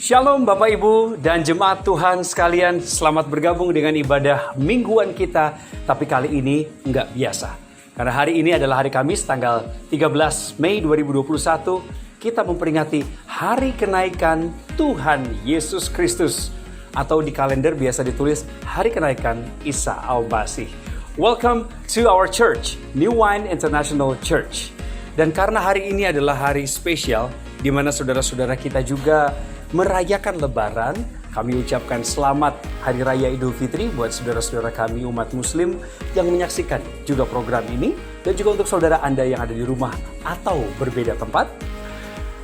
Shalom Bapak Ibu dan jemaat Tuhan sekalian, selamat bergabung dengan ibadah mingguan kita, tapi kali ini nggak biasa. Karena hari ini adalah hari Kamis tanggal 13 Mei 2021, kita memperingati Hari Kenaikan Tuhan Yesus Kristus. Atau di kalender biasa ditulis Hari Kenaikan Isa Al-Masih. Welcome to our church, New Wine International Church. Dan karena hari ini adalah hari spesial, di mana saudara-saudara kita juga merayakan Lebaran, kami ucapkan selamat Hari Raya Idul Fitri buat saudara-saudara kami umat Muslim yang menyaksikan juga program ini, dan juga untuk saudara Anda yang ada di rumah atau berbeda tempat.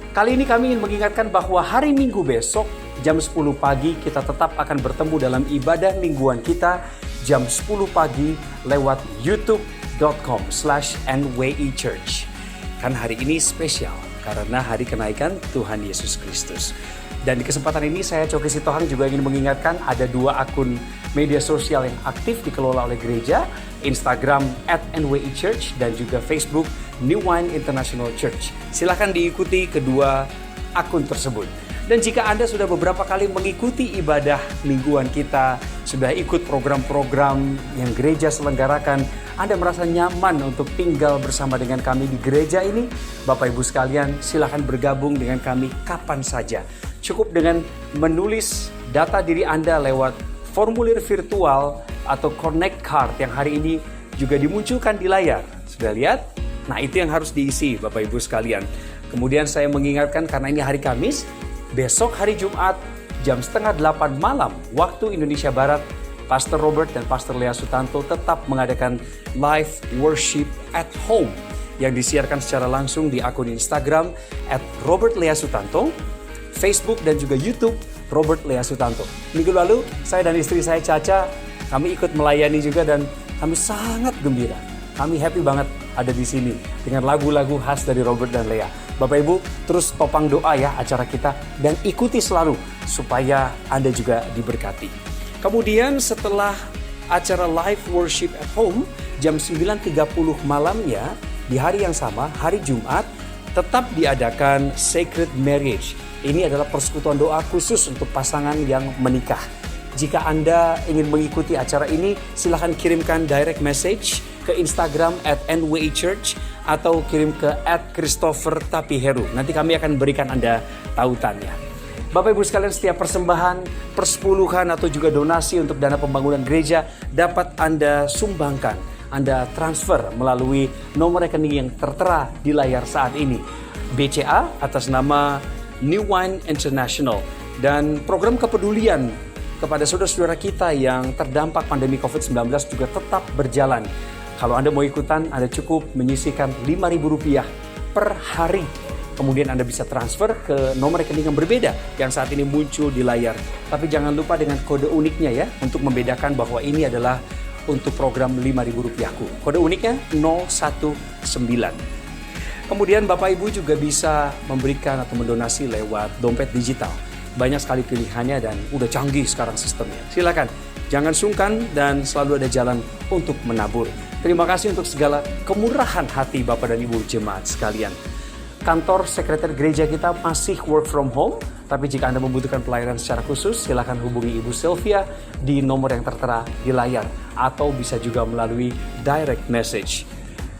Kali ini kami ingin mengingatkan bahwa hari Minggu besok jam 10 pagi kita tetap akan bertemu dalam ibadah mingguan kita jam 10 pagi lewat youtube.com/NWI Church. Kan hari ini spesial karena hari kenaikan Tuhan Yesus Kristus. Dan di kesempatan ini saya Coki Sitohang juga ingin mengingatkan ada dua akun media sosial yang aktif dikelola oleh gereja, Instagram @NWI Church dan juga Facebook New Wine International Church. Silakan diikuti kedua akun tersebut. Dan jika Anda sudah beberapa kali mengikuti ibadah mingguan kita, sudah ikut program-program yang gereja selenggarakan, Anda merasa nyaman untuk tinggal bersama dengan kami di gereja ini, Bapak Ibu sekalian, silakan bergabung dengan kami kapan saja. Cukup dengan menulis data diri Anda lewat formulir virtual atau connect card yang hari ini juga dimunculkan di layar. Sudah lihat? Nah, itu yang harus diisi Bapak Ibu sekalian. Kemudian saya mengingatkan karena ini hari Kamis, besok hari Jumat jam 7:30 malam waktu Indonesia Barat, Pastor Robert dan Pastor Lea Sutanto tetap mengadakan live worship at home yang disiarkan secara langsung di akun Instagram @RobertLeaSutanto, Facebook dan juga YouTube Robert Lea Sutanto. Minggu lalu saya dan istri saya Caca, kami ikut melayani juga dan kami sangat gembira. Kami happy banget ada di sini dengan lagu-lagu khas dari Robert dan Lea. Bapak Ibu terus topang doa ya acara kita dan ikuti selalu supaya Anda juga diberkati. Kemudian setelah acara live worship at home jam 9:30 malamnya di hari yang sama, hari Jumat, tetap diadakan Sacred Marriage. Ini adalah persekutuan doa khusus untuk pasangan yang menikah. Jika Anda ingin mengikuti acara ini, silakan kirimkan direct message ke Instagram @NWIChurch atau kirim ke @ChristopherTapiheru. Nanti kami akan berikan Anda tautannya. Bapak Ibu sekalian, setiap persembahan, persepuluhan atau juga donasi untuk dana pembangunan gereja dapat Anda sumbangkan, Anda transfer melalui nomor rekening yang tertera di layar saat ini. BCA atas nama New Wine International, dan program kepedulian kepada saudara-saudara kita yang terdampak pandemi COVID-19 juga tetap berjalan. Kalau Anda mau ikutan, Anda cukup menyisihkan Rp5.000 per hari. Kemudian Anda bisa transfer ke nomor rekening yang berbeda yang saat ini muncul di layar. Tapi jangan lupa dengan kode uniknya ya, untuk membedakan bahwa ini adalah untuk program Rp5.000. Kode uniknya 019. Kemudian Bapak Ibu juga bisa memberikan atau mendonasi lewat dompet digital. Banyak sekali pilihannya dan udah canggih sekarang sistemnya. Silakan, jangan sungkan dan selalu ada jalan untuk menabur. Terima kasih untuk segala kemurahan hati Bapak dan Ibu jemaat sekalian. Kantor sekretariat gereja kita masih work from home, tapi jika Anda membutuhkan pelayanan secara khusus, silakan hubungi Ibu Sylvia di nomor yang tertera di layar atau bisa juga melalui direct message.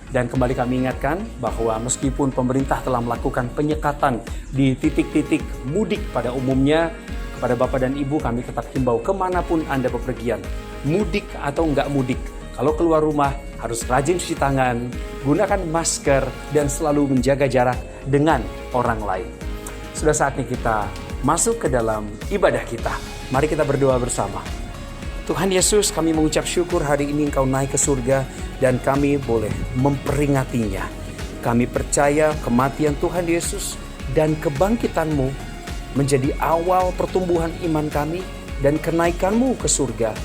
Dan kembali kami ingatkan bahwa meskipun pemerintah telah melakukan penyekatan di titik-titik mudik pada umumnya, kepada Bapak dan Ibu kami tetap himbau kemanapun Anda bepergian, mudik atau enggak mudik, kalau keluar rumah harus rajin cuci tangan, gunakan masker, dan selalu menjaga jarak dengan orang lain. Sudah saatnya kita masuk ke dalam ibadah kita. Mari kita berdoa bersama. Tuhan Yesus, kami mengucap syukur hari ini Engkau naik ke surga dan kami boleh memperingatinya. Kami percaya kematian Tuhan Yesus dan kebangkitan-Mu menjadi awal pertumbuhan iman kami, dan kenaikan-Mu ke surga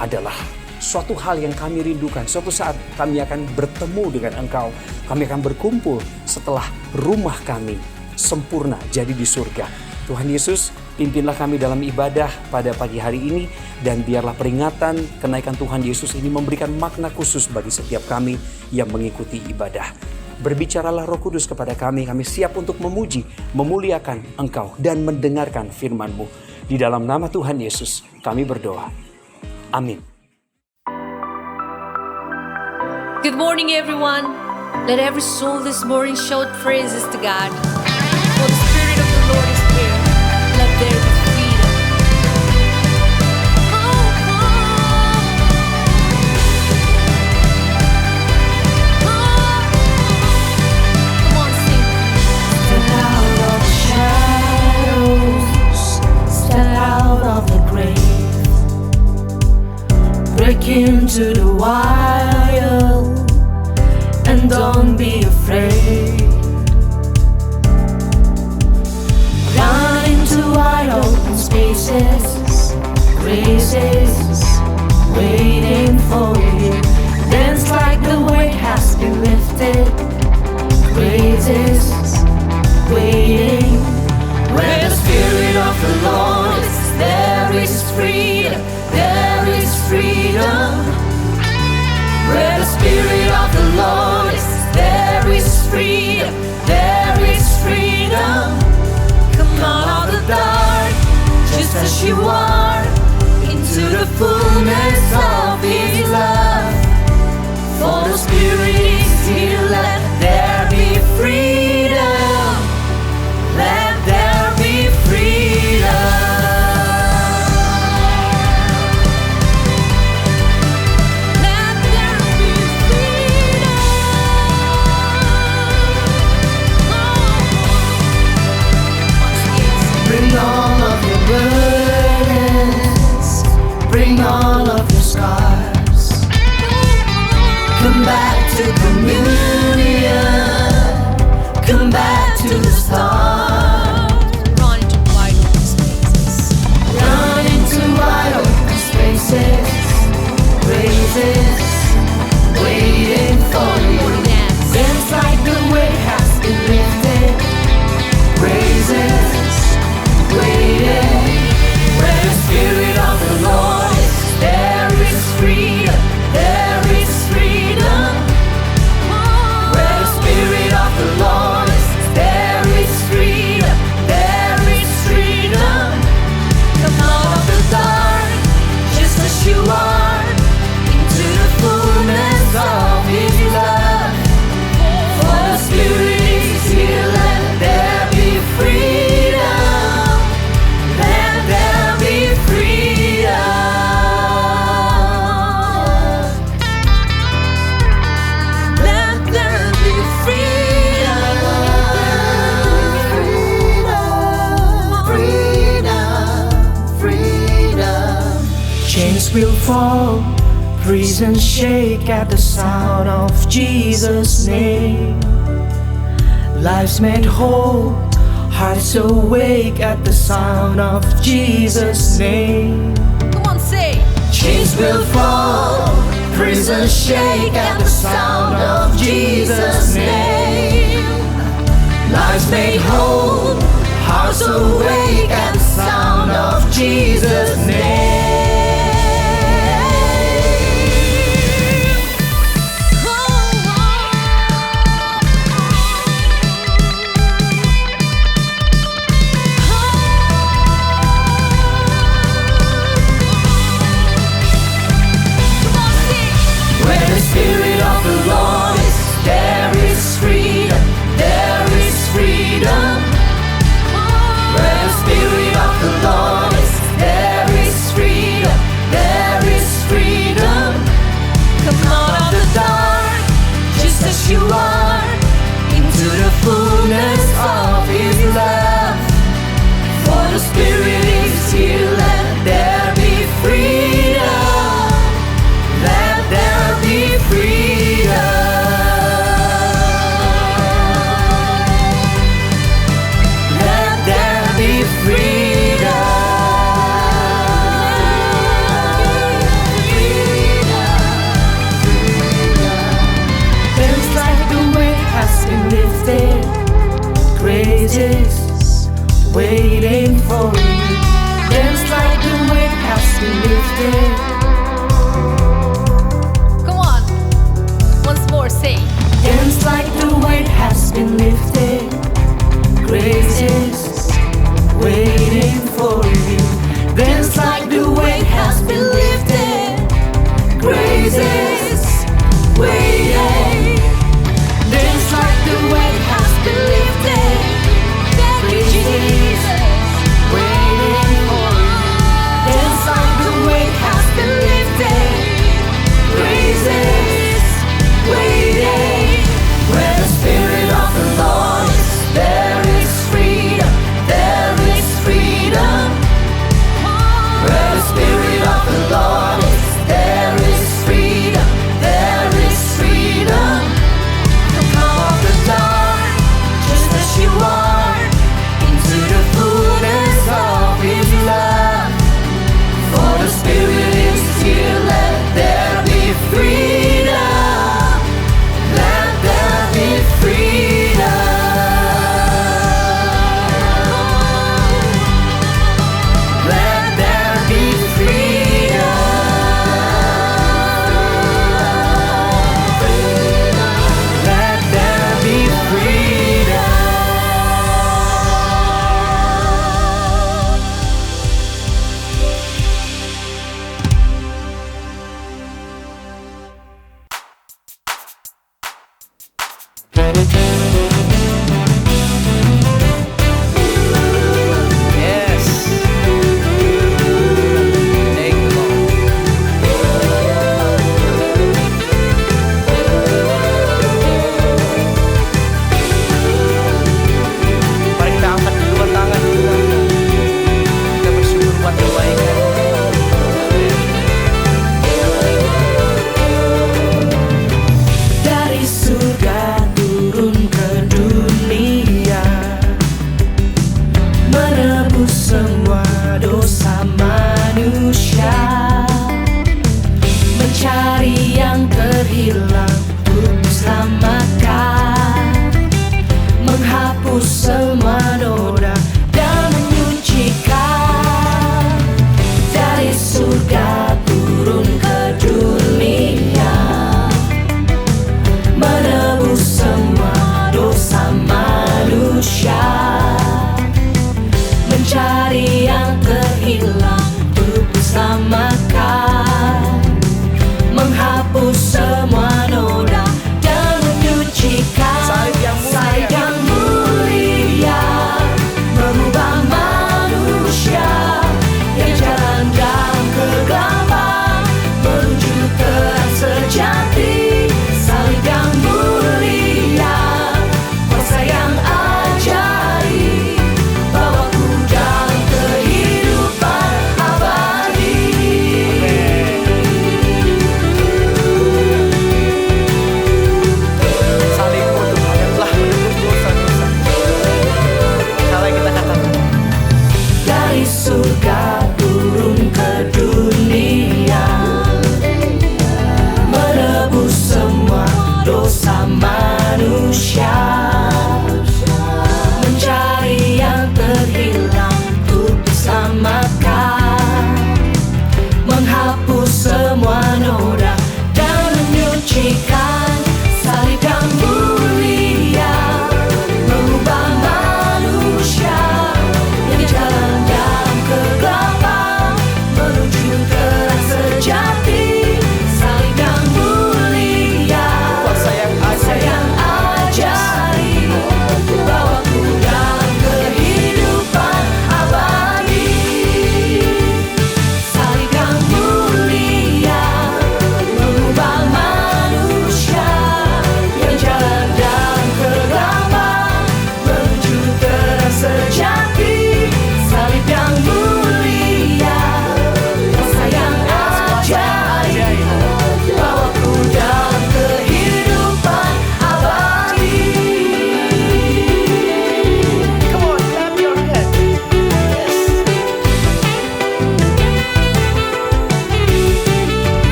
adalah suatu hal yang kami rindukan. Suatu saat kami akan bertemu dengan Engkau. Kami akan berkumpul setelah rumah kami sempurna jadi di surga. Tuhan Yesus, pimpinlah kami dalam ibadah pada pagi hari ini, dan biarlah peringatan kenaikan Tuhan Yesus ini memberikan makna khusus bagi setiap kami yang mengikuti ibadah. Berbicaralah Roh Kudus kepada kami siap untuk memuji, memuliakan Engkau, dan mendengarkan firman-Mu. Di dalam nama Tuhan Yesus, kami berdoa. Amin. Good morning, everyone. Let every soul this morning shout praises to God. For the Spirit of the Lord is here. Let there be freedom. Come on, sing. Step out of the shadows, step out of the grave, break into the wild, and don't be afraid. Run into wide open spaces, graces waiting for you. Dance like the weight has been lifted, praises waiting. Where the Spirit of the Lord is, there is freedom, there is freedom. Where the Spirit of the Lord is, there is freedom, there is freedom. Come out of the dark, just as you are, into the fullness of His love. For the Spirit is here, let there be freedom. Let there be freedom. Let there be freedom. Bring all of your burdens, bring all of your scars. Come back to communion, come back to the start. Run into wide open spaces. Run into wide open spaces, praises waiting for you. Dance. Dance like the weight has been lifted, praises waiting. Where the Spirit of the Lord is, there is freedom, there is freedom. Where the Spirit of the Lord is, there is freedom, there is freedom. Come out of the dark, just as you are, into the fullness of His love. For the Spirit is here, let there be freedom. Let there be freedom. Let there be freedom. Freedom, freedom. Chains will fall, prisons shake at the sound of Jesus' name. Lives made whole, hearts awake at the sound of Jesus' name. Come on, say. Chains will fall, prisons shake at the sound of Jesus' name. Lives made whole, hearts awake at the sound of Jesus' name. Where the Spirit of the Lord is, there is freedom, there is freedom. Where the Spirit of the Lord is, there is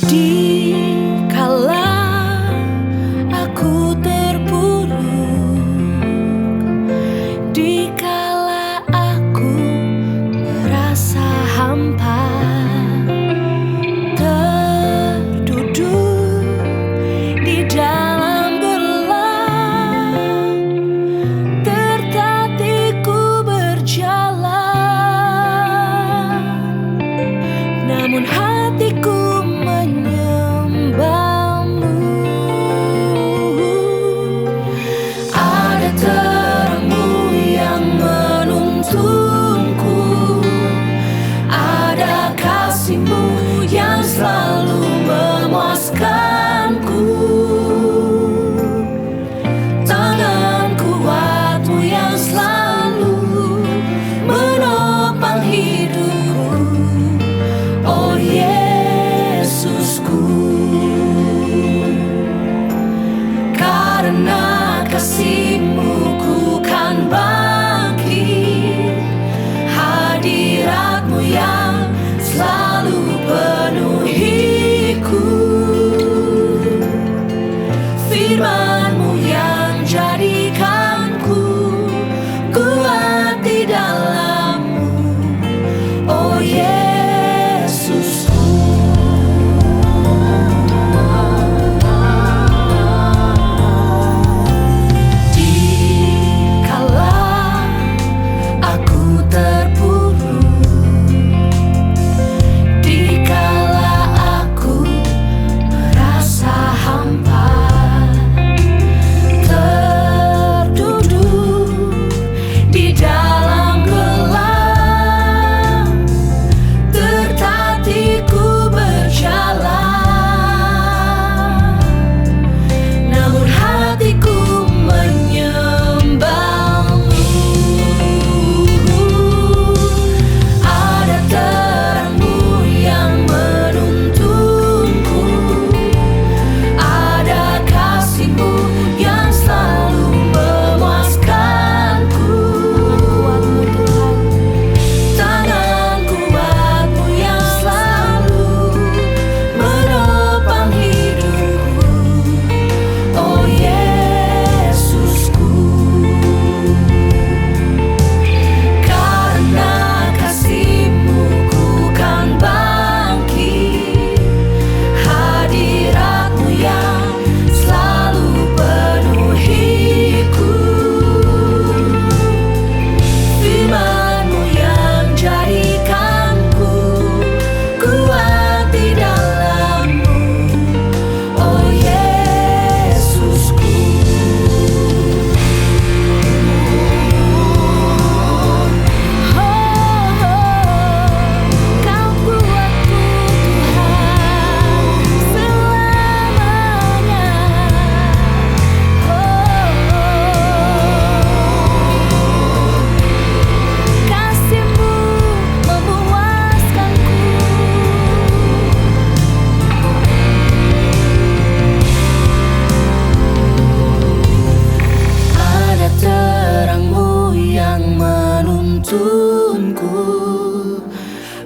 Dikala aku terpuruk, dikala aku merasa hampa, terduduk di dalam gelap, tertatiku berjalan, namun hatiku menyembahmu. Ada terangmu yang menuntunku, ada kasihmu yang selalu memuaskanku, tangan kuatmu yang selalu menopang hidupku, oh Yesusku. Karena kasih-Mu ku kan bangkit, hadirat-Mu yang selalu penuhiku, firman-Mu yang jadikanku kuat di dalam-Mu, oh Yesusku. Dikala aku terpuruk, dikala aku merasa hampa, terduduk di dalam gelap, tertatiku berjalan, namun hatiku menyembahmu. Ada terang-Mu yang menuntunku, ada kasih-Mu yang selalu memuaskanku, tangan kuat-Mu yang selalu menopang hidupku, oh Yesusku. Karena kasih-Mu ku kan bangkit, hadirat-Mu yang selalu penuhiku, firman-Mu yang jadikanku kuat di dalam-Mu, oh Yesusku. Kau buatku Tuhan selamanya. Kasih-Mu memuaskanku. Ada terang-Mu yang menuntunku,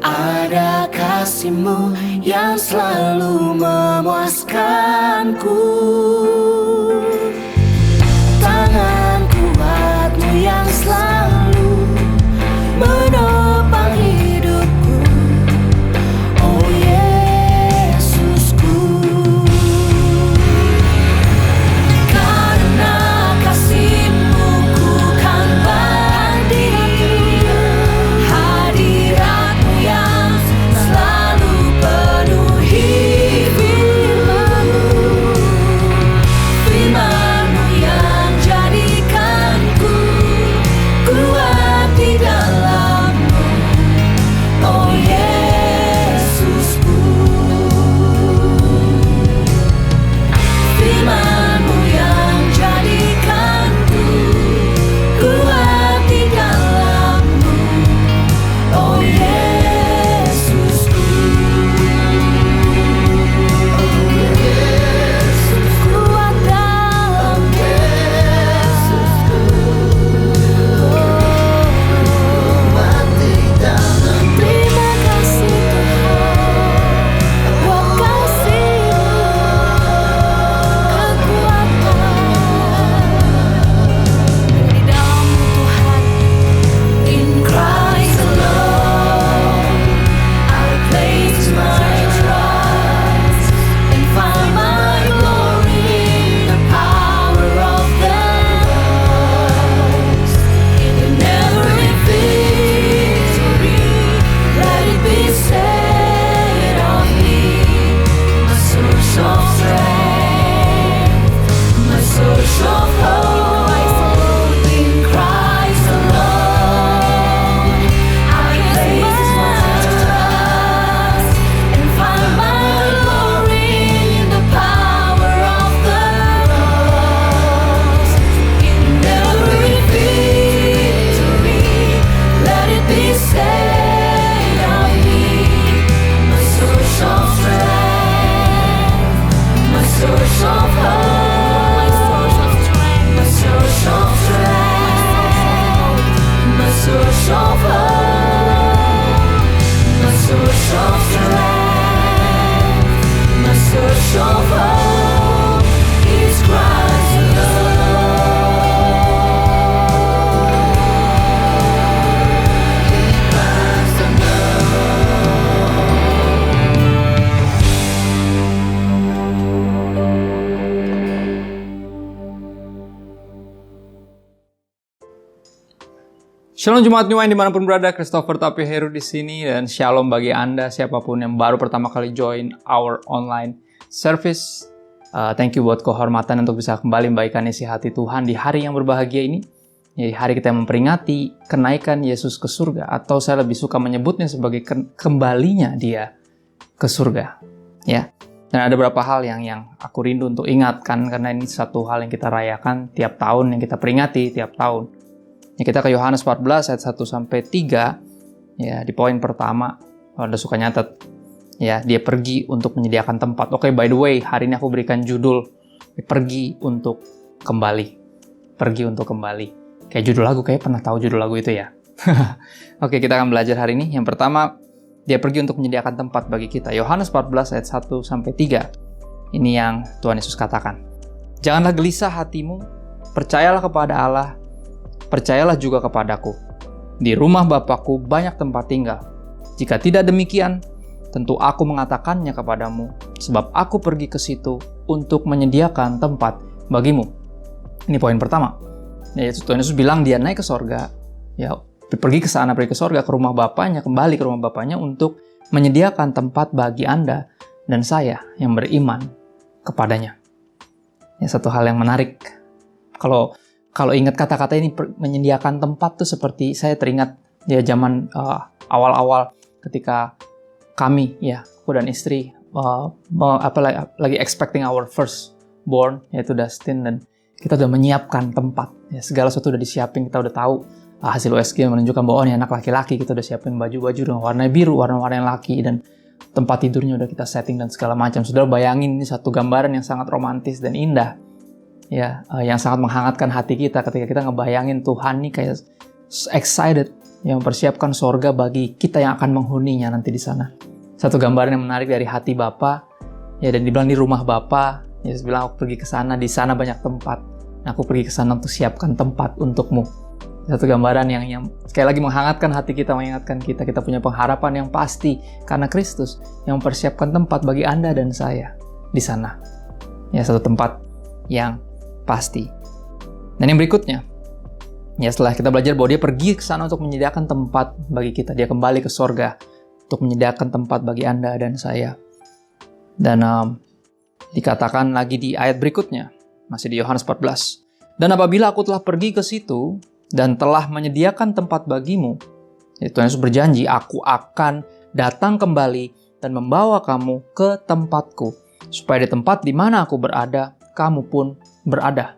ada kasih-Mu yang selalu memuaskanku, tangan kuat-Mu yang selalu menopang hidupku, oh Yesusku. Karena kasih-Mu ku kan bangkit, hadirat-Mu yang selalu penuhi, firman-Mu of hope is Christ alone. Christ Shalom Jemaat New Wine dimanapun berada, Christopher Tapio Heru di sini, dan shalom bagi Anda siapapun yang baru pertama kali join our online service. Thank you buat kehormatan untuk bisa kembali membagikan isi hati Tuhan di hari yang berbahagia ini. Jadi hari kita memperingati kenaikan Yesus ke surga, atau saya lebih suka menyebutnya sebagai kembalinya Dia ke surga. Ya. Dan ada beberapa hal yang aku rindu untuk ingatkan, karena ini satu hal yang kita rayakan tiap tahun, yang kita peringati tiap tahun. Ya, kita ke Yohanes 14 ayat 1-3. Ya, di poin pertama, kalau Anda suka nyatet, ya, dia pergi untuk menyediakan tempat. Oke, by the way, hari ini aku berikan judul pergi untuk kembali. Pergi untuk kembali. Kayak judul lagu, kayak pernah tahu judul lagu itu ya. Oke, kita akan belajar hari ini. Yang pertama, dia pergi untuk menyediakan tempat bagi kita. Yohanes 14 ayat 1-3. Ini yang Tuhan Yesus katakan. Janganlah gelisah hatimu, percayalah kepada Allah, percayalah juga kepadaku. Di rumah Bapakku banyak tempat tinggal. Jika tidak demikian, tentu aku mengatakannya kepadamu, sebab aku pergi ke situ untuk menyediakan tempat bagimu. Ini poin pertama. Yaitu Tuhan Yesus bilang dia naik ke sorga, ya, pergi ke sana, pergi ke sorga, ke rumah Bapaknya, kembali ke rumah Bapaknya untuk menyediakan tempat bagi Anda dan saya yang beriman kepadanya. Ya, satu hal yang menarik. Kalau ingat kata-kata ini, menyediakan tempat tuh seperti saya teringat ya zaman awal-awal ketika kami, ya, aku dan istri lagi expecting our first born, yaitu Dustin, dan kita udah menyiapkan tempat. Ya, segala sesuatu udah disiapin, kita udah tahu hasil USG menunjukkan bahwa ini anak laki-laki, kita udah siapin baju-baju dengan warna biru, warna-warna yang laki, dan tempat tidurnya udah kita setting dan segala macam. Saudara bayangin, ini satu gambaran yang sangat romantis dan indah. Ya, yang sangat menghangatkan hati kita ketika kita ngebayangin Tuhan nih kayak excited yang mempersiapkan sorga bagi kita yang akan menghuninya nanti di sana. Satu gambaran yang menarik dari hati Bapa, ya, dan dibilang di rumah Bapa, Yesus bilang aku pergi ke sana, di sana banyak tempat. Nah, aku pergi ke sana untuk siapkan tempat untukmu. Satu gambaran yang sekali lagi menghangatkan hati kita, mengingatkan kita punya pengharapan yang pasti karena Kristus yang mempersiapkan tempat bagi Anda dan saya di sana. Ya, satu tempat yang pasti. Dan yang berikutnya, ya, setelah kita belajar bahwa dia pergi ke sana untuk menyediakan tempat bagi kita, dia kembali ke sorga untuk menyediakan tempat bagi Anda dan saya. Dan dikatakan lagi di ayat berikutnya, masih di Yohanes 14. Dan apabila aku telah pergi ke situ dan telah menyediakan tempat bagimu, ya, Tuhan Yesus berjanji, aku akan datang kembali dan membawa kamu ke tempatku, supaya di tempat di mana aku berada, kamu pun berada.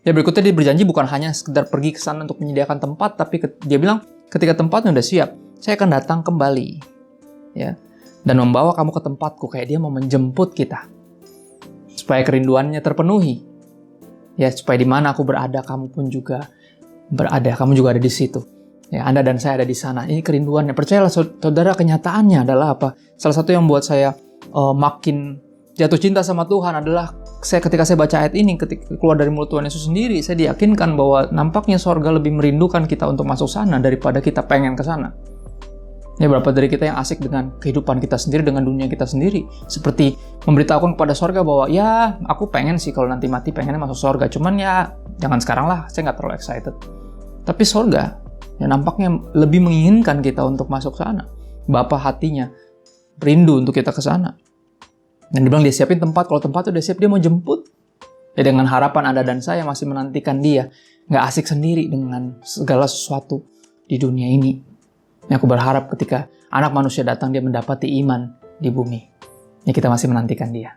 Ya, berikutnya dia berjanji bukan hanya sekedar pergi ke sana untuk menyediakan tempat, tapi dia bilang ketika tempatnya udah siap, saya akan datang kembali, ya, dan membawa kamu ke tempatku, kayak dia mau menjemput kita supaya kerinduannya terpenuhi. Ya, supaya di mana aku berada, kamu pun juga berada, kamu juga ada di situ. Ya, Anda dan saya ada di sana. Ini kerinduannya. Percayalah saudara, kenyataannya adalah apa? Salah satu yang buat saya makin jatuh cinta sama Tuhan adalah ketika saya baca ayat ini, ketika keluar dari mulut Tuhan Yesus sendiri, saya diyakinkan bahwa nampaknya sorga lebih merindukan kita untuk masuk sana daripada kita pengen ke sana. Ya, berapa dari kita yang asik dengan kehidupan kita sendiri, dengan dunia kita sendiri, seperti memberitahukan kepada sorga bahwa ya, aku pengen sih kalau nanti mati pengennya masuk sorga, cuman ya jangan sekarang lah, saya nggak terlalu excited. Tapi sorga ya nampaknya lebih menginginkan kita untuk masuk sana. Bapa hatinya rindu untuk kita ke sana. Dan dibilang dia siapin tempat, kalau tempat udah siap dia mau jemput. Ya, dengan harapan Anda dan saya masih menantikan dia, nggak asik sendiri dengan segala sesuatu di dunia ini. Yang aku berharap ketika anak manusia datang, dia mendapati iman di bumi. Ya, kita masih menantikan dia.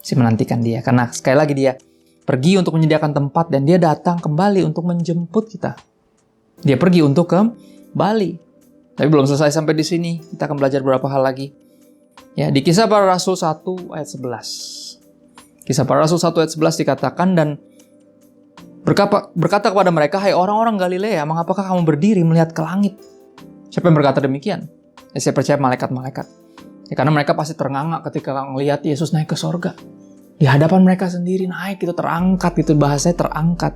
Masih menantikan dia. Karena sekali lagi dia pergi untuk menyediakan tempat dan dia datang kembali untuk menjemput kita. Dia pergi untuk kembali. Tapi belum selesai sampai di sini. Kita akan belajar beberapa hal lagi. Ya, di Kisah Para Rasul 1 ayat 11. Kisah Para Rasul 1 ayat 11 dikatakan, dan berkata kepada mereka, hai orang-orang Galilea, mengapakah kamu berdiri melihat ke langit? Siapa yang berkata demikian? Ya, saya percaya malaikat-malaikat. Ya, karena mereka pasti ternganga ketika melihat Yesus naik ke sorga. Di hadapan mereka sendiri naik, itu terangkat, itu bahasanya terangkat.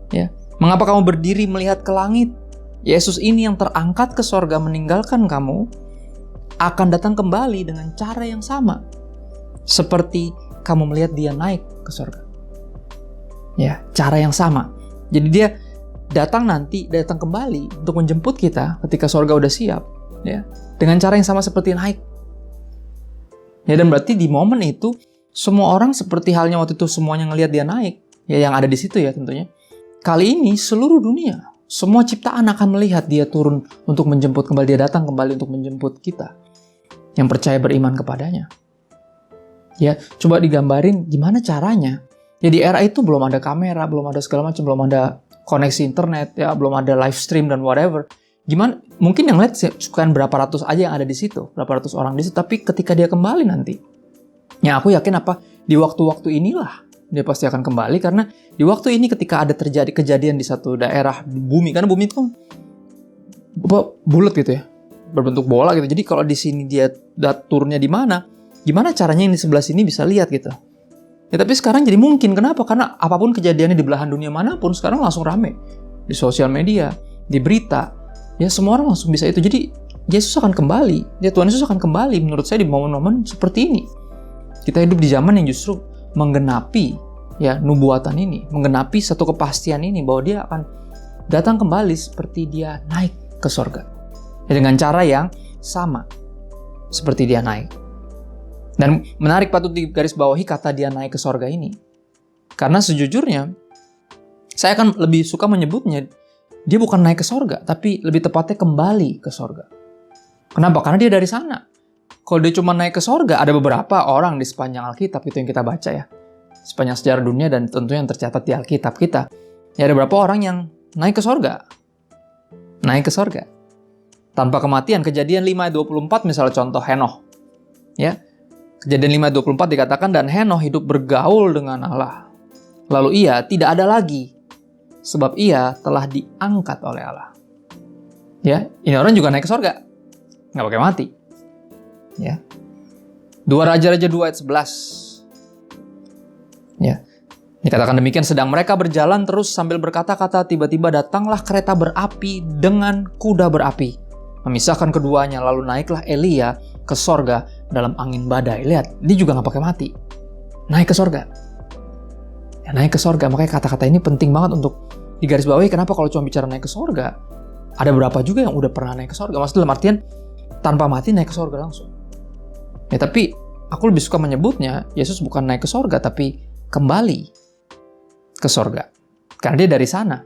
Ya. Mengapa kamu berdiri melihat ke langit? Yesus ini yang terangkat ke sorga meninggalkan kamu, akan datang kembali dengan cara yang sama. Seperti kamu melihat dia naik ke sorga. Ya, cara yang sama. Jadi dia datang kembali untuk menjemput kita ketika sorga udah siap. Ya, dengan cara yang sama seperti naik. Ya, dan berarti di momen itu semua orang seperti halnya waktu itu semuanya ngelihat dia naik, ya yang ada di situ ya tentunya. Kali ini seluruh dunia, semua ciptaan akan melihat dia turun untuk menjemput kembali, dia datang kembali untuk menjemput kita yang percaya beriman kepadanya. Ya, coba digambarin gimana caranya. Ya di era itu belum ada kamera, belum ada segala macam, belum ada koneksi internet, ya belum ada live stream dan whatever. Gimana? Mungkin yang lihat bukan berapa ratus aja yang ada di situ, berapa ratus orang di situ, tapi ketika dia kembali nanti, ya aku yakin di waktu-waktu inilah dia pasti akan kembali, karena di waktu ini ketika ada terjadi kejadian di satu daerah di bumi, karena bumi itu kan bulat gitu ya, berbentuk bola gitu. Jadi kalau di sini dia turunnya di mana, gimana caranya yang di sebelah sini bisa lihat gitu. Ya tapi sekarang jadi mungkin, kenapa? Karena apapun kejadiannya di belahan dunia manapun sekarang langsung rame di sosial media, di berita. Ya semua orang langsung bisa itu. Jadi Yesus akan kembali. Ya Tuhan Yesus akan kembali menurut saya di momen-momen seperti ini. Kita hidup di zaman yang justru menggenapi ya nubuatan ini, menggenapi satu kepastian ini bahwa dia akan datang kembali seperti dia naik ke sorga. Ya, dengan cara yang sama seperti dia naik. Dan menarik patut digarisbawahi kata dia naik ke sorga ini. Karena sejujurnya saya akan lebih suka menyebutnya dia bukan naik ke sorga, tapi lebih tepatnya kembali ke sorga. Kenapa? Karena dia dari sana. Kalau dia cuma naik ke sorga, ada beberapa orang di sepanjang Alkitab itu yang kita baca ya. Sepanjang sejarah dunia dan tentunya yang tercatat di Alkitab kita. Ya ada beberapa orang yang naik ke sorga. Naik ke sorga. Tanpa kematian. Kejadian 5:24 misalnya contoh Henoh. Ya. Kejadian 5:24 dikatakan, dan Henoh hidup bergaul dengan Allah. Lalu ia tidak ada lagi, sebab ia telah diangkat oleh Allah. Ya, ini orang juga naik ke sorga. Nggak pakai mati. Ya. 2 Raja-Raja 2 ayat 11. Ya. Dikatakan demikian, sedang mereka berjalan terus sambil berkata-kata, tiba-tiba datanglah kereta berapi dengan kuda berapi, memisahkan keduanya, lalu naiklah Elia ke sorga dalam angin badai. Lihat, dia juga nggak pakai mati. Naik ke sorga. Ya, naik ke sorga. Makanya kata-kata ini penting banget untuk digarisbawahi. Kenapa kalau cuma bicara naik ke sorga? Ada berapa juga yang udah pernah naik ke sorga? Maksudnya dalam artian tanpa mati naik ke sorga langsung. Ya tapi aku lebih suka menyebutnya Yesus bukan naik ke sorga, tapi kembali ke sorga. Karena dia dari sana.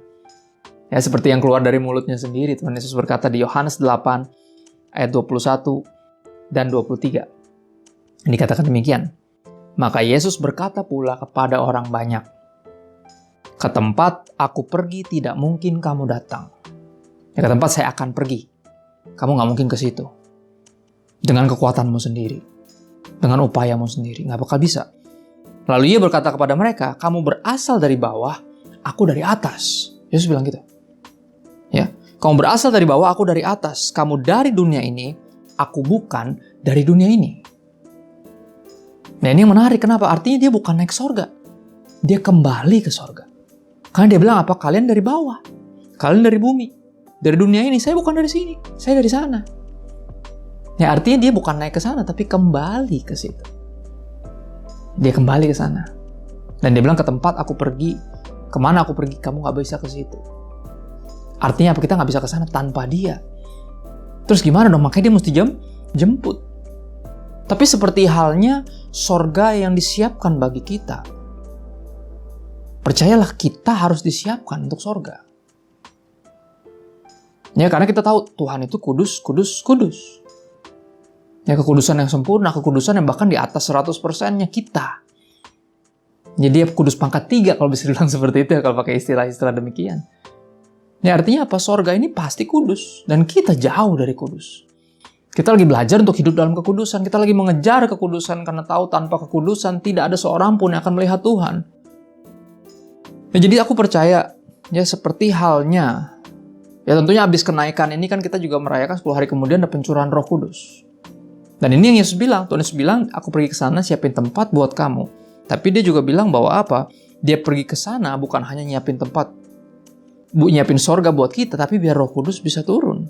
Ya seperti yang keluar dari mulutnya sendiri. Tuhan Yesus berkata di Yohanes 8 ayat 21 dan 23. Dikatakan demikian. Maka Yesus berkata pula kepada orang banyak, ke tempat aku pergi tidak mungkin kamu datang. Ya, ke tempat saya akan pergi, kamu nggak mungkin ke situ. Dengan kekuatanmu sendiri, dengan upayamu sendiri, nggak bakal bisa. Lalu ia berkata kepada mereka, kamu berasal dari bawah, aku dari atas. Yesus bilang gitu. Ya, kamu berasal dari bawah, aku dari atas. Kamu dari dunia ini, aku bukan dari dunia ini. Nah ini yang menarik, kenapa? Artinya dia bukan naik sorga, dia kembali ke sorga. Karena dia bilang apa? Kalian dari bawah, kalian dari bumi, dari dunia ini. Saya bukan dari sini, saya dari sana. Ya artinya dia bukan naik ke sana, tapi kembali ke situ. Dia kembali ke sana. Dan dia bilang ke tempat aku pergi, kemana aku pergi, kamu nggak bisa ke situ. Artinya apa? Kita nggak bisa ke sana tanpa dia. Terus gimana dong? Makanya dia mesti jemput. Tapi seperti halnya sorga yang disiapkan bagi kita. Percayalah, kita harus disiapkan untuk sorga. Ya, karena kita tahu Tuhan itu kudus, kudus, kudus. Ya, kekudusan yang sempurna, kekudusan yang bahkan di atas 100%-nya kita. Jadi dia kudus pangkat 3 kalau bisa dibilang seperti itu ya, kalau pakai istilah-istilah demikian. Ya, artinya apa? Sorga ini pasti kudus. Dan kita jauh dari kudus. Kita lagi belajar untuk hidup dalam kekudusan. Kita lagi mengejar kekudusan karena tahu tanpa kekudusan tidak ada seorang pun yang akan melihat Tuhan. Ya, jadi aku percaya ya seperti halnya. Ya tentunya habis kenaikan ini kan kita juga merayakan 10 hari kemudian ada pencurahan Roh Kudus. Dan ini yang Yesus bilang. Tuhan Yesus bilang, aku pergi ke sana siapin tempat buat kamu. Tapi dia juga bilang bahwa apa? Dia pergi ke sana bukan hanya nyiapin tempat, nyiapin sorga buat kita, tapi biar Roh Kudus bisa turun.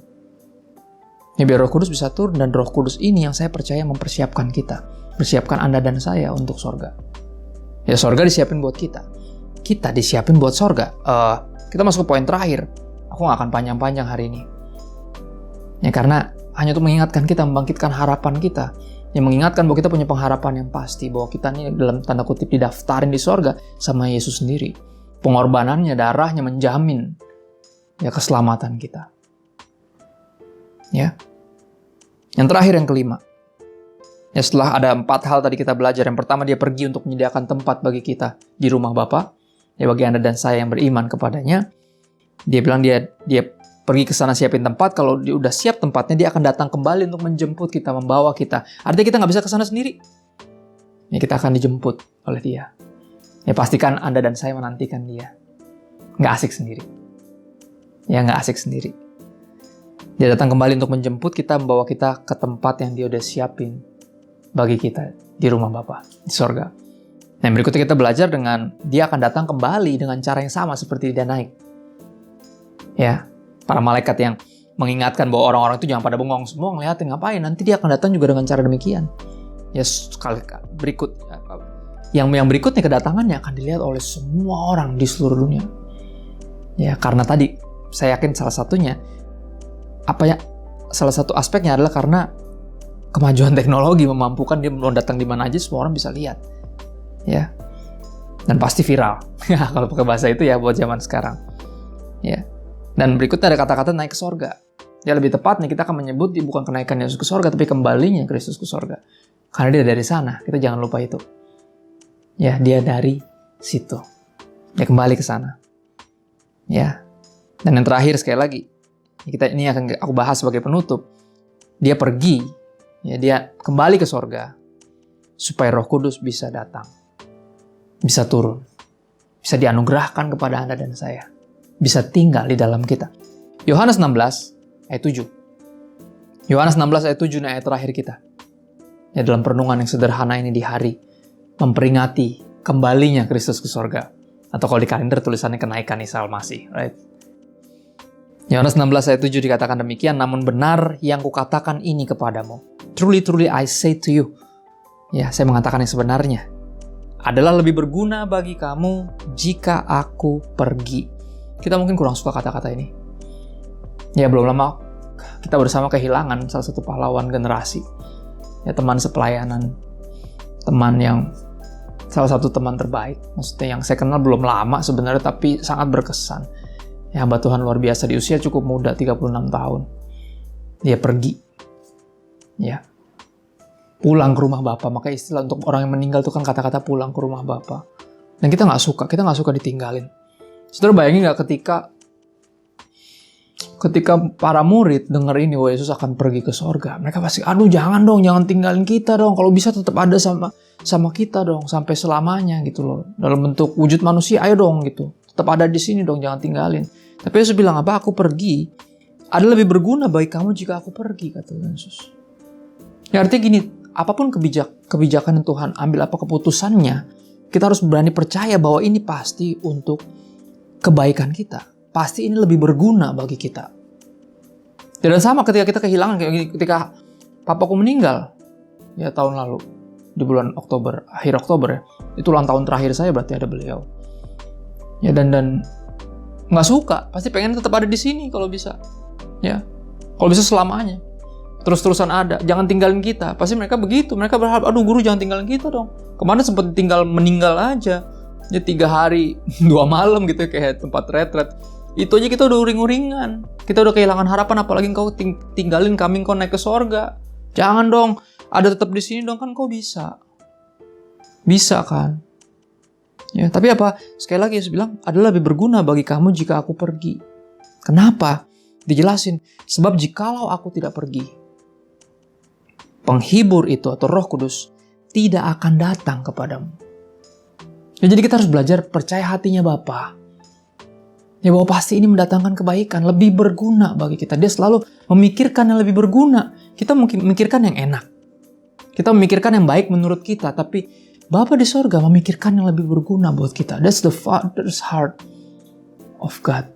Ya, biar Roh Kudus bisa turun, dan Roh Kudus ini yang saya percaya mempersiapkan kita. Persiapkan Anda dan saya untuk sorga. Ya, sorga disiapin buat kita. Kita disiapin buat sorga. Kita masuk ke poin terakhir. Aku gak akan panjang-panjang hari ini. Ya, karena hanya untuk mengingatkan kita, membangkitkan harapan kita. Yang mengingatkan bahwa kita punya pengharapan yang pasti. Bahwa kita ini dalam tanda kutip didaftarin di sorga sama Yesus sendiri. Pengorbanannya, darahnya menjamin ya keselamatan kita. Ya. Yang terakhir, yang kelima. Ya, setelah ada 4 hal tadi kita belajar. Yang pertama, dia pergi untuk menyediakan tempat bagi kita di rumah Bapa. Ya, bagi Anda dan saya yang beriman kepadanya. Dia bilang dia pergi ke sana siapin tempat. Kalau dia udah siap tempatnya, dia akan datang kembali untuk menjemput kita, membawa kita. Artinya kita nggak bisa ke sana sendiri. Ya, kita akan dijemput oleh dia. Ya, pastikan Anda dan saya menantikan dia. Nggak asik sendiri. Ya, nggak asik sendiri. Dia datang kembali untuk menjemput kita, membawa kita ke tempat yang dia udah siapin bagi kita di rumah Bapa, di sorga. Nah, berikutnya kita belajar dengan dia akan datang kembali dengan cara yang sama seperti dia naik. Ya, para malaikat yang mengingatkan bahwa orang-orang itu jangan pada bengong semua ngeliatin ngapain, nanti dia akan datang juga dengan cara demikian. Ya, sekali yang berikutnya kedatangannya akan dilihat oleh semua orang di seluruh dunia. Ya, karena tadi saya yakin salah satu aspeknya adalah karena kemajuan teknologi memampukan dia mau datang di mana aja, semua orang bisa lihat. Ya. Dan pasti viral. Kalau pakai bahasa itu ya buat zaman sekarang. Ya. Dan berikutnya ada kata-kata naik ke sorga. Ya, lebih tepatnya kita akan menyebut bukan kenaikan Yesus ke sorga, tapi kembalinya Kristus ke sorga. Karena dia dari sana, kita jangan lupa itu. Ya, dia dari situ. Dia kembali ke sana. Ya. Dan yang terakhir sekali lagi, ini akan aku bahas sebagai penutup. Dia pergi, ya, dia kembali ke sorga supaya Roh Kudus bisa datang, bisa turun, bisa dianugerahkan kepada Anda dan saya, bisa tinggal di dalam kita. Yohanes 16 ayat 7. Yohanes 16 ayat 7 ayat terakhir kita. Ya, dalam perenungan yang sederhana ini di hari memperingati kembalinya Kristus ke sorga. Atau kalau di kalender tulisannya kenaikan Isa Al-Masih, right? Yohanes 16 ayat 7 dikatakan demikian, namun benar yang kukatakan ini kepadamu. Truly, truly I say to you. Ya, saya mengatakan yang sebenarnya. Adalah lebih berguna bagi kamu jika aku pergi. Kita mungkin kurang suka kata-kata ini. Ya, belum lama kita bersama kehilangan salah satu pahlawan generasi. Ya, teman sepelayanan. Teman yang salah satu teman terbaik. Maksudnya yang saya kenal belum lama sebenarnya, tapi sangat berkesan. Ya, hamba Tuhan luar biasa di usia cukup muda, 36 tahun. Dia pergi. Ya. Pulang ke rumah Bapa. Maka istilah untuk orang yang meninggal itu kan kata-kata pulang ke rumah Bapa. Dan kita nggak suka ditinggalin. Saudara bayangin nggak ketika para murid dengar ini, bahwa Yesus akan pergi ke sorga. Mereka pasti, aduh jangan dong, jangan tinggalin kita dong. Kalau bisa tetap ada sama kita dong, sampai selamanya gitu loh. Dalam bentuk wujud manusia, ayo dong gitu. Tetap ada di sini dong, jangan tinggalin. Tapi Yesus bilang apa? Aku pergi. Ada lebih berguna bagi kamu jika aku pergi, kata Yesus. Ya, artinya gini, apapun kebijakan yang Tuhan ambil, apa keputusannya, kita harus berani percaya bahwa ini pasti untuk kebaikan kita. Pasti ini lebih berguna bagi kita. Dan sama ketika kita kehilangan, ketika papaku meninggal, ya tahun lalu, di bulan Oktober, akhir Oktober ya, itu ulang tahun terakhir saya berarti ada beliau. Ya, dan nggak suka, pasti pengen tetap ada di sini kalau bisa. Ya, kalau bisa selamanya. Terus-terusan ada, jangan tinggalin kita. Pasti mereka begitu, mereka berharap, aduh guru jangan tinggalin kita dong. Kemarin sempat meninggal aja. Ya 3 hari, 2 malam gitu kayak tempat retret. Itu aja kita udah uring-uringan. Kita udah kehilangan harapan, apalagi engkau tinggalin kami, engkau naik ke sorga. Jangan dong, ada tetap di sini dong, kan kau bisa. Bisa kan? Ya, tapi apa? Sekali lagi Yesus bilang, adalah lebih berguna bagi kamu jika aku pergi. Kenapa? Dijelasin, sebab jikalau aku tidak pergi, penghibur itu atau Roh Kudus tidak akan datang kepadamu. Ya, jadi kita harus belajar percaya hatinya Bapa. Ya, bahwa pasti ini mendatangkan kebaikan, lebih berguna bagi kita. Dia selalu memikirkan yang lebih berguna. Kita mungkin memikirkan yang enak. Kita memikirkan yang baik menurut kita, tapi Bapa di sorga memikirkan yang lebih berguna buat kita. That's the Father's heart of God.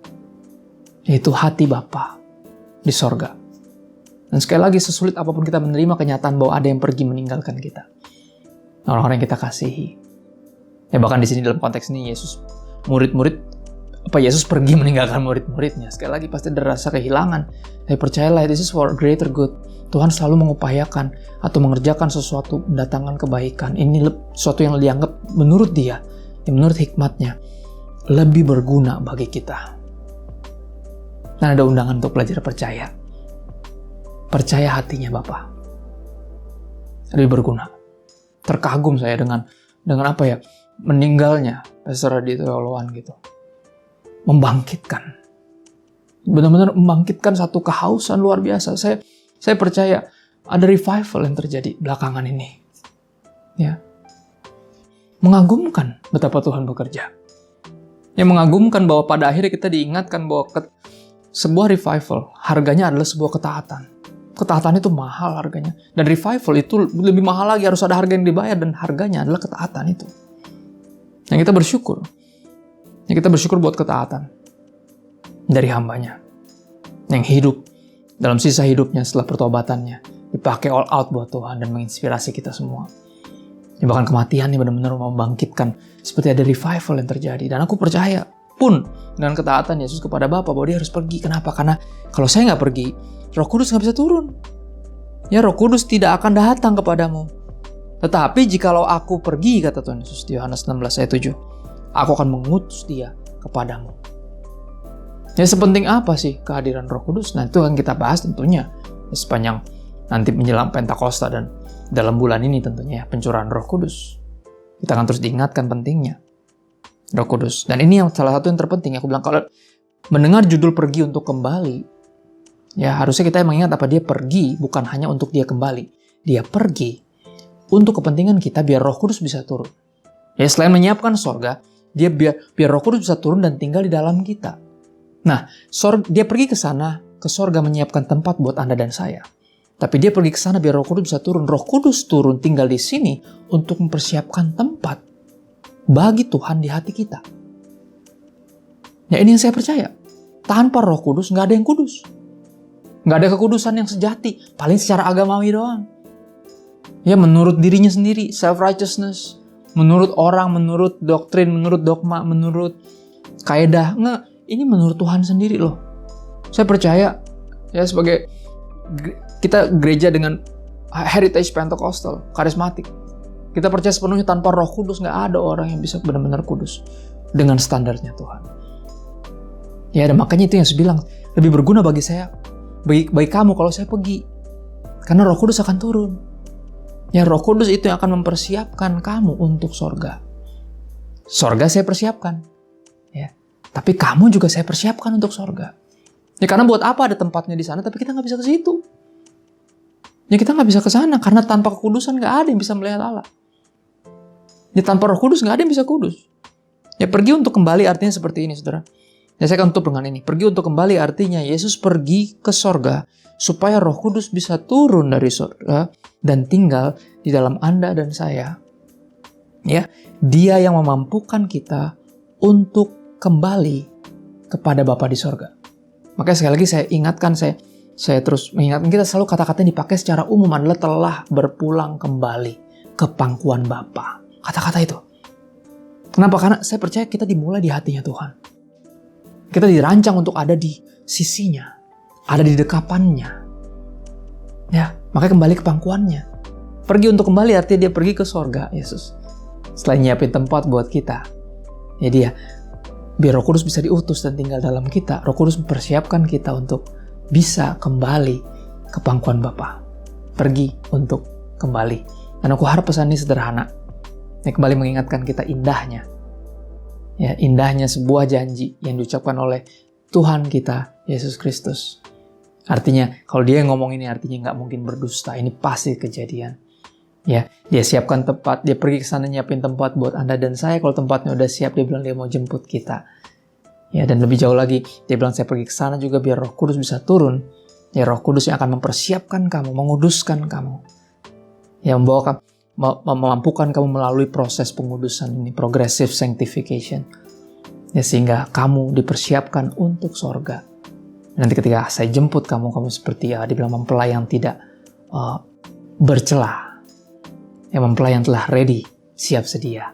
Yaitu hati Bapa di sorga. Dan sekali lagi, sesulit apapun kita menerima kenyataan bahwa ada yang pergi meninggalkan kita. Orang-orang yang kita kasihi. Ya bahkan di sini dalam konteks ini Yesus pergi meninggalkan murid-muridnya. Sekali lagi pasti ada rasa kehilangan. Tapi percayalah, this is for greater good. Tuhan selalu mengupayakan atau mengerjakan sesuatu, mendatangkan kebaikan. Ini sesuatu yang dianggap menurut dia, yang menurut hikmatnya, lebih berguna bagi kita. Dan ada undangan untuk belajar percaya. Percaya hatinya Bapa. Lebih berguna. Terkagum saya dengan apa ya, meninggalnya Pastor Adi Toloan gitu. Membangkitkan. Benar-benar membangkitkan satu kehausan luar biasa. Saya percaya ada revival yang terjadi belakangan ini. Ya. Mengagumkan betapa Tuhan bekerja. Yang mengagumkan bahwa pada akhirnya kita diingatkan bahwa sebuah revival harganya adalah sebuah ketaatan. Ketaatan itu mahal harganya. Dan revival itu lebih mahal lagi, harus ada harga yang dibayar, dan harganya adalah ketaatan itu. Yang kita bersyukur. Yang kita bersyukur buat ketaatan dari hambanya. Yang hidup dalam sisa hidupnya setelah pertobatannya dipakai all out buat Tuhan dan menginspirasi kita semua. Ya, bahkan kematiannya benar-benar membangkitkan, seperti ada revival yang terjadi. Dan aku percaya pun dengan ketaatan Yesus kepada Bapa bahwa dia harus pergi. Kenapa? Karena kalau saya nggak pergi, Roh Kudus nggak bisa turun. Ya, Roh Kudus tidak akan datang kepadamu. Tetapi jikalau aku pergi, kata Tuhan Yesus di Yohanes 16 ayat 7, aku akan mengutus dia kepadamu. Ya, sepenting apa sih kehadiran Roh Kudus? Nah, itu akan kita bahas tentunya sepanjang nanti menjelang Pentakosta dan dalam bulan ini tentunya pencurahan Roh Kudus. Kita akan terus diingatkan pentingnya Roh Kudus. Dan ini yang salah satu yang terpenting. Aku bilang kalau mendengar judul pergi untuk kembali, ya harusnya kita mengingat apa dia pergi bukan hanya untuk dia kembali. Dia pergi untuk kepentingan kita biar Roh Kudus bisa turun. Ya, selain menyiapkan sorga, dia biar Roh Kudus bisa turun dan tinggal di dalam kita. Nah, dia pergi ke sana, ke sorga menyiapkan tempat buat Anda dan saya. Tapi dia pergi ke sana biar Roh Kudus bisa turun. Roh Kudus turun tinggal di sini untuk mempersiapkan tempat bagi Tuhan di hati kita. Ya, ini yang saya percaya. Tanpa Roh Kudus nggak ada yang kudus. Nggak ada kekudusan yang sejati. Paling secara agamawi doang. Ya, menurut dirinya sendiri, self-righteousness. Menurut orang, menurut doktrin, menurut dogma, menurut kaidah. Nggak. Ini menurut Tuhan sendiri loh. Saya percaya, ya sebagai kita gereja dengan heritage Pentecostal, karismatik. Kita percaya sepenuhnya tanpa Roh Kudus nggak ada orang yang bisa benar-benar kudus dengan standarnya Tuhan. Ya, dan makanya itu yang saya bilang, lebih berguna bagi saya, bagi kamu kalau saya pergi. Karena Roh Kudus akan turun. Ya, Roh Kudus itu yang akan mempersiapkan kamu untuk sorga. Sorga saya persiapkan. Ya. Tapi kamu juga saya persiapkan untuk sorga. Ya, karena buat apa ada tempatnya di sana, tapi kita nggak bisa ke situ. Ya, kita nggak bisa ke sana, karena tanpa kekudusan nggak ada yang bisa melihat Allah. Ya, tanpa Roh Kudus nggak ada yang bisa kudus. Ya, pergi untuk kembali artinya seperti ini, saudara. Ya, saya akan tutup dengan ini. Pergi untuk kembali artinya Yesus pergi ke sorga, supaya Roh Kudus bisa turun dari sorga dan tinggal di dalam Anda dan saya. Ya, Dia yang memampukan kita untuk kembali kepada Bapa di sorga. Makanya sekali lagi saya ingatkan, saya terus mengingatkan kita selalu kata-kata yang dipakai secara umum adalah telah berpulang kembali ke pangkuan Bapa. Kata-kata itu. Kenapa? Karena saya percaya kita dimulai di hatinya Tuhan. Kita dirancang untuk ada di sisinya, ada di dekapannya. Ya, makanya kembali ke pangkuannya. Pergi untuk kembali artinya dia pergi ke sorga, Yesus. Setelah nyiapin tempat buat kita. Ya, dia biar Roh Kudus bisa diutus dan tinggal dalam kita. Roh Kudus mempersiapkan kita untuk bisa kembali ke pangkuan Bapa. Pergi untuk kembali. Dan aku harap pesan ini sederhana. Ini kembali mengingatkan kita indahnya. Ya, indahnya sebuah janji yang diucapkan oleh Tuhan kita, Yesus Kristus. Artinya, kalau dia ngomong ini artinya nggak mungkin berdusta. Ini pasti kejadian. Ya, dia siapkan tempat, dia pergi ke sana nyiapin tempat buat Anda dan saya. Kalau tempatnya udah siap, dia bilang dia mau jemput kita. Ya, dan lebih jauh lagi, dia bilang saya pergi ke sana juga biar Roh Kudus bisa turun. Ya, Roh Kudus yang akan mempersiapkan kamu, menguduskan kamu. yang memampukan kamu melalui proses pengudusan ini, progressive sanctification. Ya, sehingga kamu dipersiapkan untuk sorga. Nanti ketika saya jemput kamu seperti dibilang mempelai yang tidak bercela. Yang mempelai yang telah ready, siap sedia.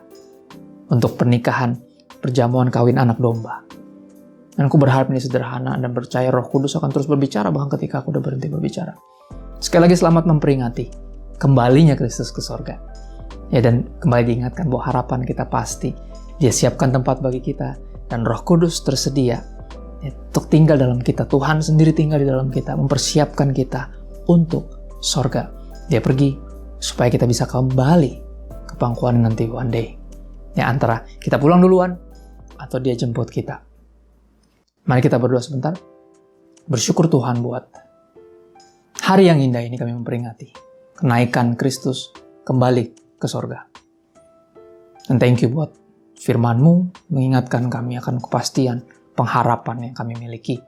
Untuk pernikahan, perjamuan kawin anak domba. Dan aku berharap ini sederhana dan percaya Roh Kudus akan terus berbicara bahkan ketika aku udah berhenti berbicara. Sekali lagi selamat memperingati kembalinya Kristus ke sorga. Ya, dan kembali diingatkan bahwa harapan kita pasti. Dia siapkan tempat bagi kita dan Roh Kudus tersedia untuk tinggal dalam kita. Tuhan sendiri tinggal di dalam kita, mempersiapkan kita untuk sorga. Dia pergi supaya kita bisa kembali ke pangkuan nanti one day. Ya, antara kita pulang duluan atau dia jemput kita. Mari kita berdoa sebentar. Bersyukur Tuhan buat hari yang indah ini kami memperingati kenaikan Kristus kembali ke sorga. Dan thank you buat firman-Mu mengingatkan kami akan kepastian pengharapan yang kami miliki.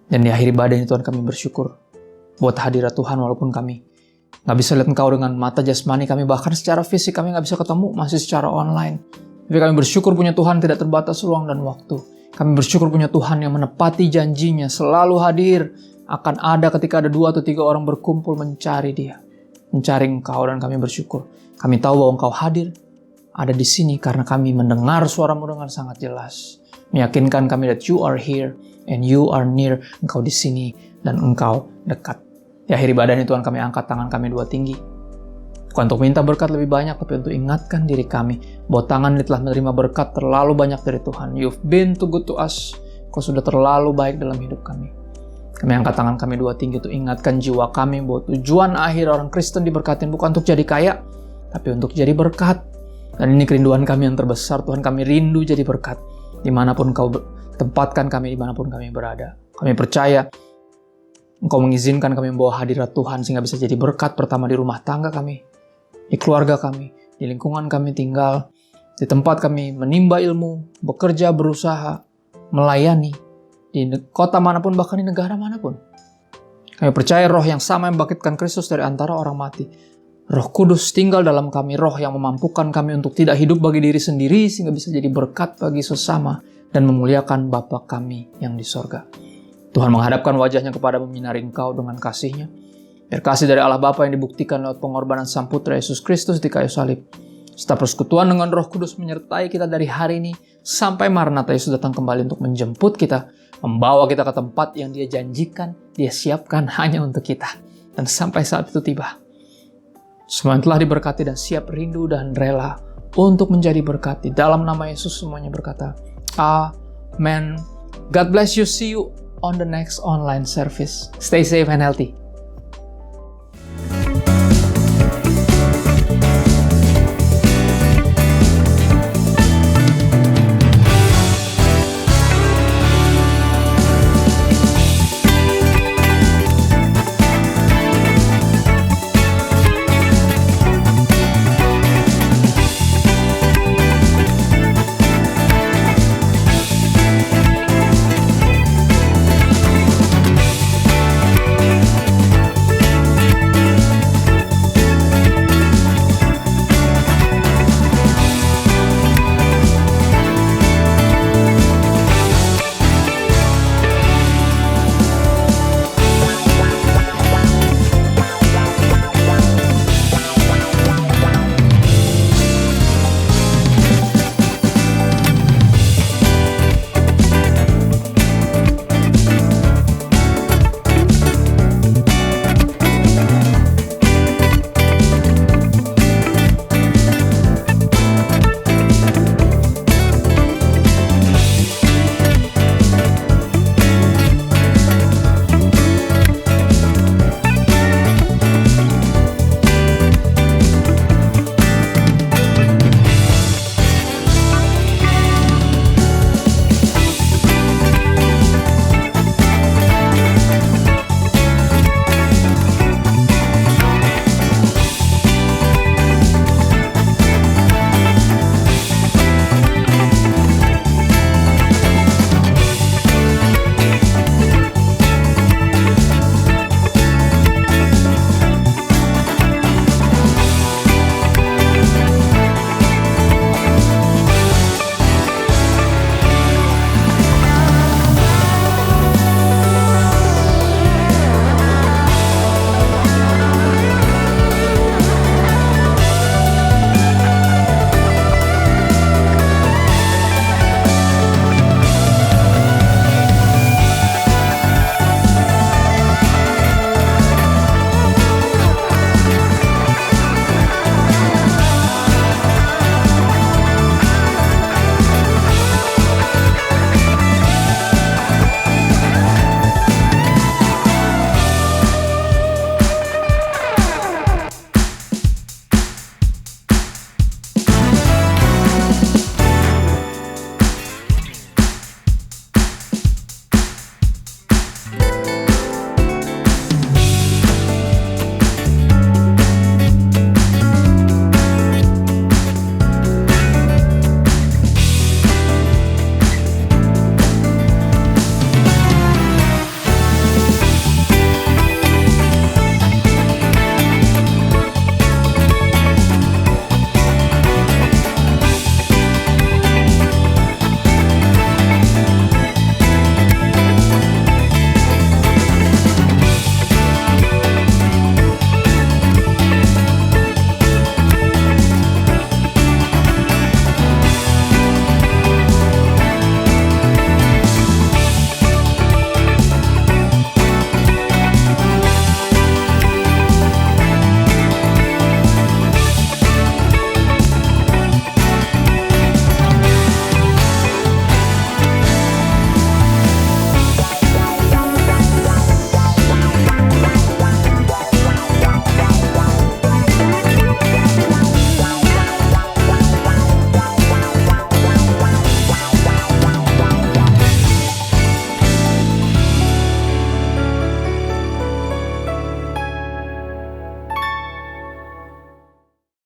Dan di akhir ibadah ini Tuhan kami bersyukur buat hadirat Tuhan walaupun kami nggak bisa lihat Engkau dengan mata jasmani kami, bahkan secara fisik kami nggak bisa ketemu, masih secara online. Tapi kami bersyukur punya Tuhan tidak terbatas ruang dan waktu. Kami bersyukur punya Tuhan yang menepati janjinya, selalu hadir, akan ada ketika ada 2 atau 3 orang berkumpul mencari Dia, mencari Engkau, dan kami bersyukur. Kami tahu bahwa Engkau hadir, ada di sini karena kami mendengar suara-Mu dengan sangat jelas. Meyakinkan kami that You are here and You are near. Engkau di sini dan Engkau dekat. Di akhir ibadah ini Tuhan kami angkat tangan kami 2 tinggi. Bukan untuk minta berkat lebih banyak, tapi untuk ingatkan diri kami bahwa tangan ini telah menerima berkat terlalu banyak dari Tuhan. You've been too good to us. Kau sudah terlalu baik dalam hidup kami. Kami angkat tangan kami 2 tinggi untuk ingatkan jiwa kami bahwa tujuan akhir orang Kristen diberkatin bukan untuk jadi kaya, tapi untuk jadi berkat. Dan ini kerinduan kami yang terbesar. Tuhan, kami rindu jadi berkat. Dimanapun Kau tempatkan kami, dimanapun kami berada. Kami percaya Engkau mengizinkan kami membawa hadirat Tuhan sehingga bisa jadi berkat pertama di rumah tangga kami, di keluarga kami, di lingkungan kami tinggal, di tempat kami menimba ilmu, bekerja, berusaha, melayani, di kota manapun, bahkan di negara manapun. Kami percaya Roh yang sama yang membangkitkan Kristus dari antara orang mati. Roh Kudus tinggal dalam kami, Roh yang memampukan kami untuk tidak hidup bagi diri sendiri sehingga bisa jadi berkat bagi sesama dan memuliakan Bapa kami yang di sorga. Tuhan menghadapkan wajahnya kepada menyinari Engkau dengan kasih-Nya. Biar kasih dari Allah Bapa yang dibuktikan lewat pengorbanan Sang Putra Yesus Kristus di kayu salib, serta persekutuan dengan Roh Kudus menyertai kita dari hari ini sampai Maranatha Yesus datang kembali untuk menjemput kita, membawa kita ke tempat yang Dia janjikan, Dia siapkan hanya untuk kita. Dan sampai saat itu tiba, semua yang telah diberkati dan siap rindu dan rela untuk menjadi berkat. Di dalam nama Yesus semuanya berkata, Amen. God bless you. See you on the next online service. Stay safe and healthy.